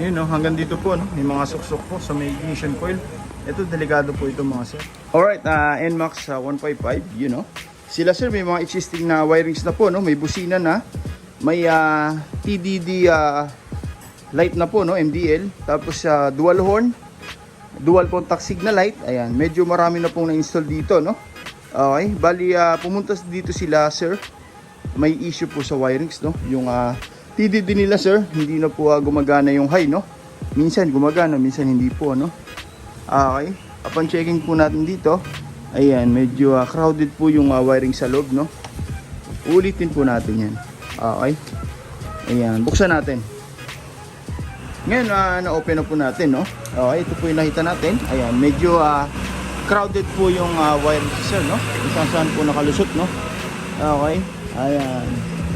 Yun, no? Hanggang dito po, no? May mga suksok po sa may ignition coil. Ito, delikado po ito mga sir. Alright, NMAX 155, you know. Sila sir, may mga existing na wirings na po, no? May busina na. May TDD light na po, no? MDL. Tapos dual horn. Dual contact signal light. Ayan, medyo marami na pong na-install dito, no? Okay, bali pumunta dito sila sir. May issue po sa wirings, no? Yung TDD nila sir, hindi na po gumagana yung high, no? Minsan gumagana, minsan hindi po, no? Okay, upon checking po natin dito, ayan, medyo crowded po yung wiring sa loob, no? Ulitin po natin yan. Okay, ayan, buksan natin. Ngayon, na-open na po natin, no? Okay, ito po yung nakita natin. Ayan, medyo crowded po yung wiring sir, no? Isang saan po nakalusot, no? Okay, ayan.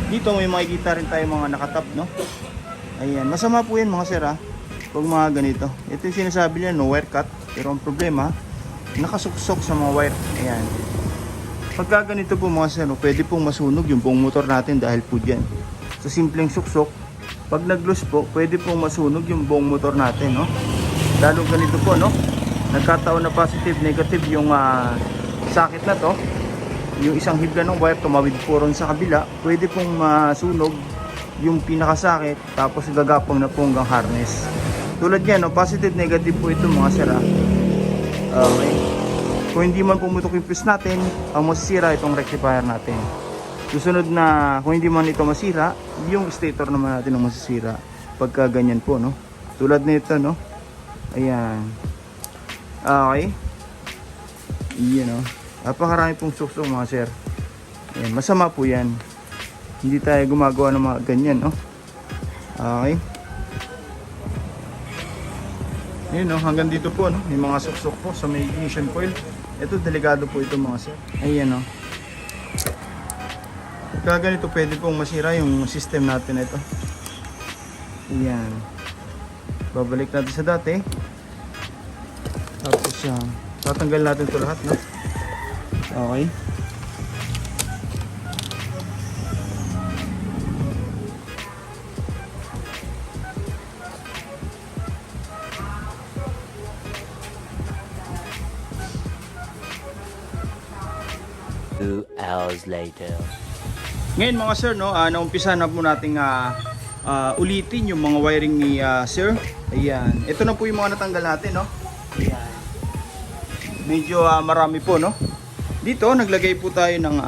Dito may makikita rin tayo mga nakatap, no? Ayan, masama po yan mga sir, pag mga ganito. Ito yung sinasabi niya, no wire cut. Pero ang problema, nakasuksok sa mga wire. Ayan. Pagka ganito po mga sir, pwede pong masunog yung buong motor natin dahil po dyan. Sa simpleng suksok, pag nag-loose po, pwede pong masunog yung buong motor natin, no? Lalo ganito po, no? Nagkataon na positive, negative yung sakit na to. Yung isang hibla ng wire tumawid po ron sa kabila, pwede pong masunog yung pinakasakit, tapos gagapang na po hanggang harness. Tulad yan, no? Positive, negative po ito mga sir. Okay. Kung hindi man pumutok yung fuse natin, ang masisira itong rectifier natin. Susunod na, kung hindi man ito masira, yung stator naman natin ang masisira. Pagka ganyan po, no? Tulad nito, no? Ayan. Okay. Iyan, no? Napakarami pong suksok mga sir. Ayan, masama po yan. Hindi tayo gumagawa ng mga ganyan, no? Okay. Ayan, no? Hanggang dito po, no? May mga suksok po sa may ignition coil. Ito, delikado po ito mga sir. Ayan, no? Kaya ganito, pwede pong masira yung system natin na ito. Ayan. Babalik natin sa dati. Tapos, tatanggal natin ito lahat, no? Okay. Hours later. Ngayon mga sir, no, naumpisa na po nating ulitin yung mga wiring ni sir. Ayan. Ito na po yung mga natanggal natin, no. Ayan. Medyo marami po, no. Dito naglagay po tayo ng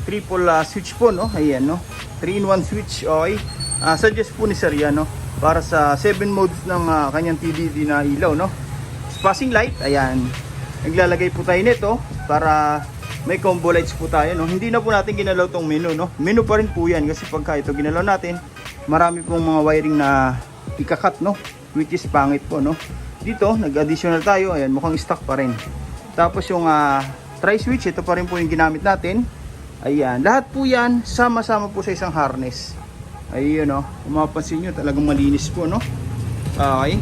triple switch po, no. Ayan, no. 3-in-1 switch. Okay. Suggest po ni sir yan, no, para sa 7 modes ng kanyang TDD na ilaw, no. Passing light. Ayan. Naglalagay po tayo nito para may combo lights po tayo, no. Hindi na po natin ginalaw tong menu, no. Menu pa rin po yan kasi pagka ito ginalaw natin, marami pong mga wiring na ikakat, no, which is pangit po, no. Dito nag-additional tayo. Ayan, mukhang stock pa rin. Tapos yung tri-switch, ito pa rin po yung ginamit natin. Ayan, lahat po yan sama-sama po sa isang harness. Ayun, no, kung mapapansin nyo, talagang malinis po, no. Okay,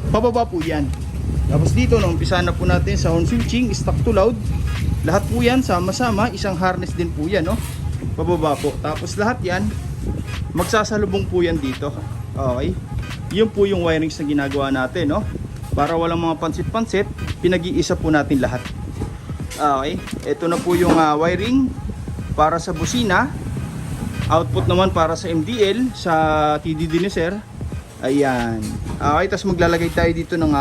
pababa po yan. Tapos dito, no, umpisa na po natin sa on switching, stock to loud. Lahat po yan sama-sama, isang harness din po yan, no, pababa po. Tapos lahat yan magsasalubong po yan dito. Okay, yun po yung wirings na ginagawa natin, no, para walang mga pansit-pansit, pinag-iisa po natin lahat. Okay, ito na po yung wiring para sa busina. Output naman para sa MDL, sa TDD ni sir. Ayan. Okay, tapos maglalagay tayo dito ng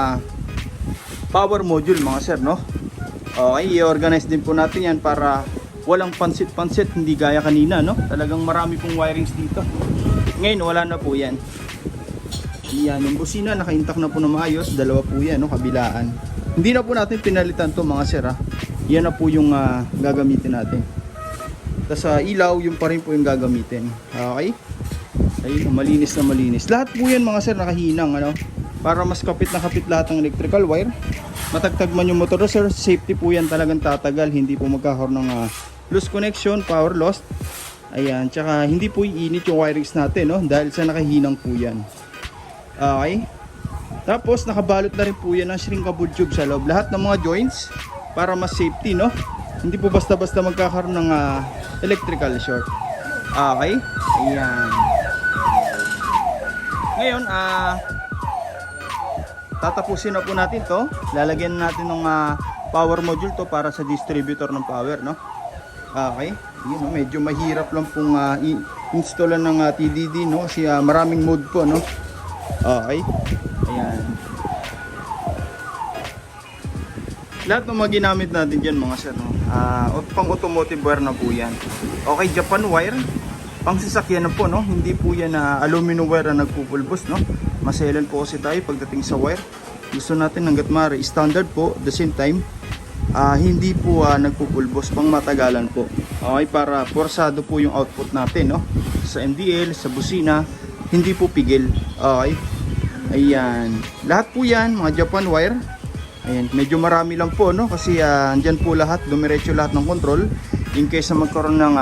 power module mga sir, no. Okay, i-organize din po natin yan para walang pansit-pansit, hindi gaya kanina, no. Talagang marami pong wirings dito. Ngayon wala na po yan. Yan, yung busina naka-intact na po na maayos. Dalawa po yan, no, kabilaan. Hindi na po natin pinalitan to mga sir. Yan na po yung gagamitin natin. Tapos ilaw, yung pa rin po yung gagamitin. Okay, ayun, malinis na malinis. Lahat po yan mga sir nakahinang, ano, para mas kapit na kapit lahat ng electrical wire. Matagtag man yung motor sir, safety po yan, talagang tatagal. Hindi po magkakaroon ng loose connection, power loss. Ayan, tsaka hindi po iinit yung wirings natin, no, dahil sa nakahinang po yan. Okay, tapos nakabalot na rin po yan ng shrinkable tube sa loob, lahat ng mga joints, para mas safety, no. Hindi po basta-basta magkakaroon ng electrical short. Okay, ayan. Ngayon, tatapusin na po natin to. Lalagyan natin ng power module to para sa distributor ng power, no? Okay. Yun, no? Medyo mahirap lang pong installan ng TDD, no? Kasi maraming mode po, no? Okay. Ayan. Lahat ng mga ginamit natin dyan, mga sir, no? Pang automotive wire na po yan. Okay, Japan wire. Pang sasakyan na po, no? Hindi po yan aluminum wire na nagpupulbos, no? Maselan po kasi tayo pagdating sa wire. Gusto natin hanggat maaari standard po, at the same time hindi po nagpupulbos, pang matagalan po. Okay, para forsado po yung output natin, no? Sa MDL, sa busina, hindi po pigil. Okay. Ayan. Lahat po yan, mga Japan wire. Ayan, medyo marami lang po, no? Kasi andyan po lahat, dumiretso lahat ng control. In case na magkaroon ng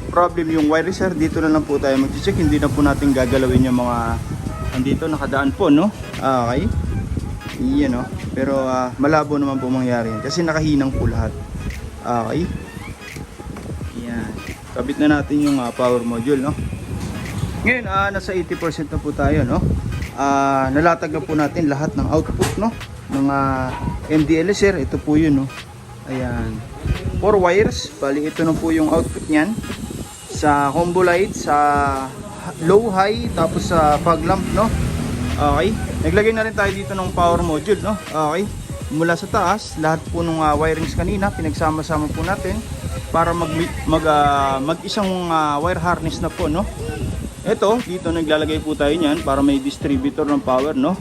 problem yung wire sir, dito na lang po tayo mag-check. Hindi na po natin gagalawin yung mga andito nakadaan po, no? Okay. Iyan, no? Pero malabo naman po mangyari yan kasi nakahinang po lahat. Okay. Yan. Kabit na natin yung power module, no? Ngayon, nasa 80% na po tayo, no? Nalatag na po natin lahat ng output, no? Ng MDLSR. Ito po yun, no? Ayan. 4 wires. Bali, ito na po yung output niyan. Sa combo light, sa low, high, tapos sa fog lamp, no? Okay. Naglagay na rin tayo dito ng power module, no? Okay. Mula sa taas, lahat po ng wirings kanina, pinagsama-sama po natin para mag-isang wire harness na po, no? Ito, dito naglalagay po tayo niyan para may distributor ng power, no?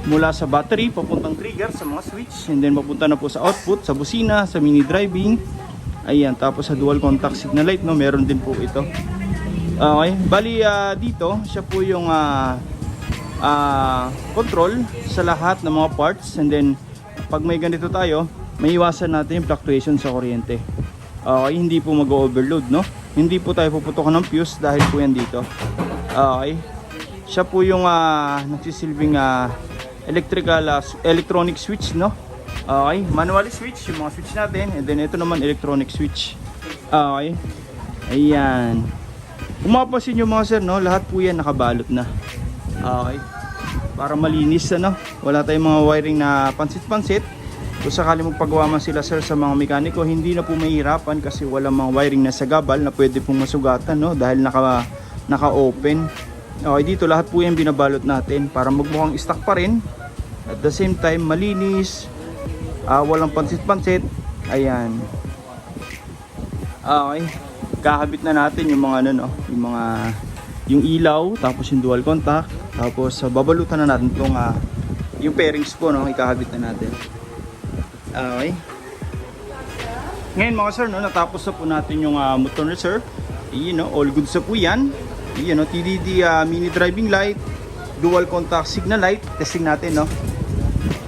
Mula sa battery, papuntang trigger sa mga switch, and then papunta na po sa output, sa busina, sa mini driving. Ayan, tapos sa dual contact signal light, no? Meron din po ito. Okay, bali dito, siya po yung control sa lahat ng mga parts, and then pag may ganito tayo, may iwasan natin yung fluctuation sa kuryente. Okay, hindi po mag-overload, no? Hindi po tayo puputokan ng fuse dahil po yan dito. Okay, siya po yung nagsisilbing electronic switch, no? Okay, manually switch yung mga switch natin, and then ito naman electronic switch. Okay, ayan. Kung mapapansin nyo mga sir, no, lahat po yan nakabalot na. Okay, para malinis, ano? Wala tayong mga wiring na pansit-pansit. Kung sakali magpagawa man sila sir sa mga mekaniko, hindi na po mahirapan kasi wala mga wiring na sagabal na pwede pong masugatan, no? Dahil naka-open. Okay, dito lahat po yan binabalot natin para magmukhang stock pa rin. At the same time, malinis. Walang pansit-pansit. Ayan. Okay. Kakabit na natin yung mga ano, no? Yung ilaw, tapos yung dual contact, tapos babalutan na natin tong yung pairings po, no? Ikakabit na natin. Okay. Ngayon mga sir, no, natapos na po natin yung motor na sir. Yun, no, all good sa po yan. Yun, no, TDD mini driving light, dual contact signal light. Testing natin, no.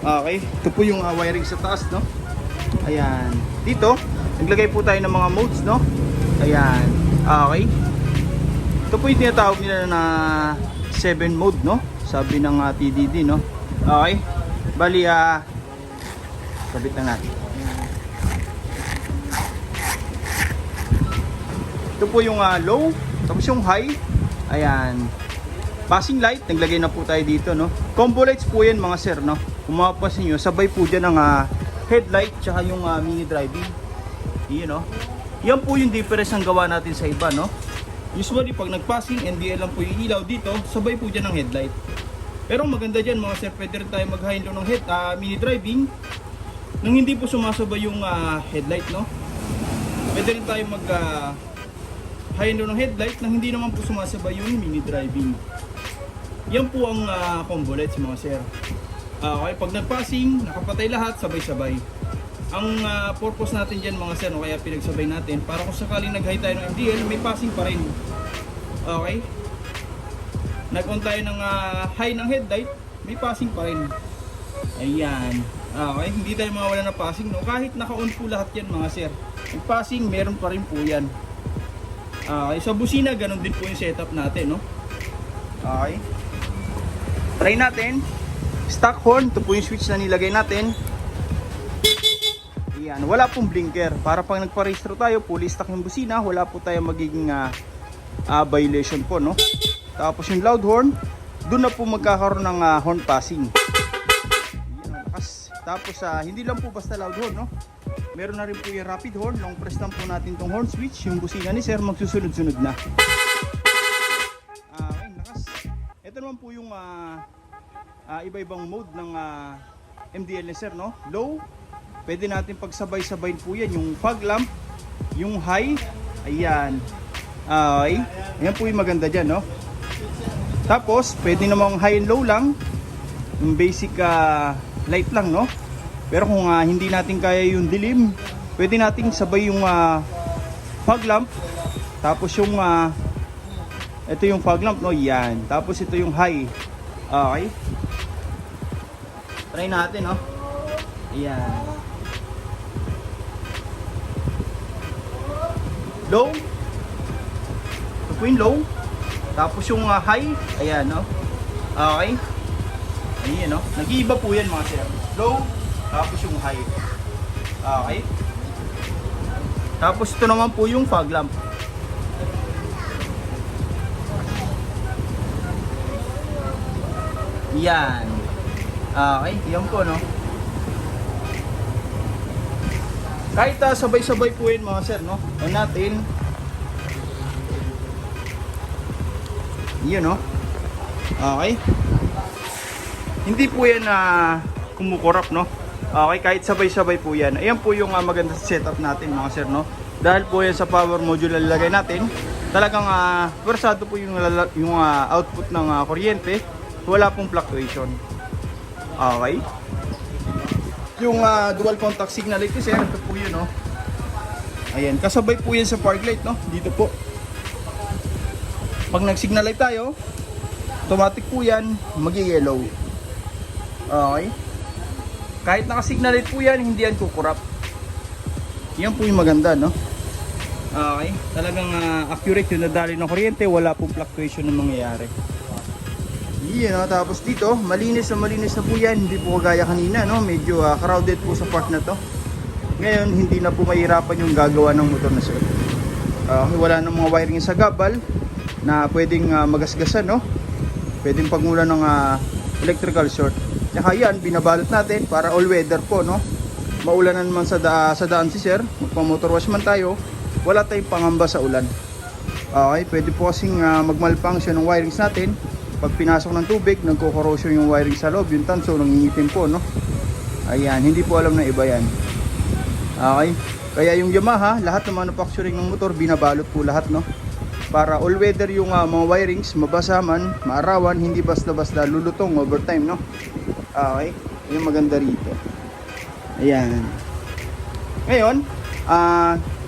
Okay. Ito po yung wiring sa taas, no. Ayan. Dito, naglagay po tayo ng mga modes, no. Ayan. Okay. Ito po yung tinatawag nila na 7 mode, no. Sabi ng TDD, no. Okay. Bali, kabit na natin. Ito po yung low, tapos yung high. Ayan. Passing light, naglagay na po tayo dito, no. Combo lights po yan mga sir, no. Kung mapapansin nyo, sabay po dyan ang headlight tsaka yung mini driving. Yun, no. Yan po yung difference ang gawa natin sa iba, no. Usually pag nag-passing, NDL lang po yung ilaw dito, sabay po dyan ang headlight. Pero maganda dyan mga sir, pwede rin tayo mag-high and low ng mini driving nang hindi po sumasabay yung headlight, no. Pwede rin tayo mag high and low ng headlight nang hindi naman po sumasabay yung mini driving. Yan po ang combo lights mga sir. Okay, pag nag-passing, nakapatay lahat, sabay-sabay. Ang purpose natin dyan mga sir, no, kaya pinagsabay natin para kung sakaling nag-high tayo ng MDL, may passing pa rin. Okay, nag-on tayo ng high ng headlight, may passing pa rin. Ayan. Okay, hindi tayo mawala na passing, no? Kahit naka-on po lahat yan mga sir, yung passing meron pa rin po yan. Okay, sa busina ganun din po yung setup natin, no? Okay, try natin. Stock horn, ito po yung switch na nilagay natin. Ayan, wala pong blinker. Para pag nagpa-restro tayo, fully stock yung busina, wala po tayo magiging violation po, no? Tapos yung loud horn, doon na po magkakaroon ng horn passing. Yan, lakas. Tapos hindi lang po basta loud horn, no? Meron na rin po yung rapid horn. Nung press lang po natin tong horn switch, yung busina ni sir magsusunod-sunod na. Okay, lakas. Ito naman po yung iba-ibang mode ng MDL ni sir, no? Low, pwede natin pagsabay-sabay po yan. Yung fog lamp, yung high, ayan. Okay, ayan po yung maganda dyan, no? Tapos, pwede namang high and low lang. Yung basic light lang, no? Pero kung hindi natin kaya yung dilim, pwede nating sabay yung fog lamp. Tapos yung ito yung fog lamp, no? Yan. Tapos ito yung high. Okay. Try natin, no? Ayan. Low. Ito po yung low. Tapos yung high. Ayan, no? Okay. Ayan, no? Nag-iiba po yan, mga sir. Low. Tapos yung high. Okay. Tapos ito naman po yung fog lamp. Yan. Okay, yan po, no? Kahit sabay-sabay po yun, mga sir, no? On natin. Yun, no? Okay. Hindi po yan kumukurap, no? Okay, kahit sabay-sabay po yan. Ayan po yung maganda setup natin, mga sir, no? Dahil po yan sa power module na lalagay natin, talagang pwersado po yung output ng kuryente. Wala pong fluctuation. Okay. Yung dual contact signal light, sir, ito po yun, no? Ayan, kasabay po yan sa park light, no? Dito po. Pag nag-signal light tayo, automatic po yan, mag-yellow. Okay. Kahit naka-signal light po yan, hindi yan kukurap. Yan po yung maganda, no? Okay. Talagang accurate yung nadali ng kuryente, wala pong fluctuation na mangyayari. Yan, no? Tapos dito, malinis na po yan. Hindi po kagaya kanina, no? Medyo crowded po sa part na to. Ngayon, hindi na po mahirapan yung gagawa ng motor na sir. Wala na mga wiring sa gabal na pwedeng magasgasan, no? Pwedeng pagmula ng electrical short. Tsaka yan, binabalot natin para all weather po, no? Maulan na naman sa daan si sir, magpa-motor wash man tayo, wala tayong pangamba sa ulan. Okay, pwede po kasing mag-malfunction ng wirings natin. Pag pinasok ng tubig, nagko-corrosion yung wiring sa loob, yung tanso, nangingitim po, no? Ayan, hindi po alam na iba yan. Okay, kaya yung Yamaha, lahat ng manufacturing ng motor, binabalot po lahat, no? Para all weather yung mga wirings, mabasa man, maarawan, hindi basta-basta lulutong overtime, no? Okay, yung maganda rito. Ayan. Ngayon,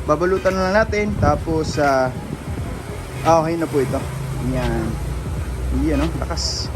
babalutan na natin, tapos okay na po ito. Ayan. Ayan, no? Lakas.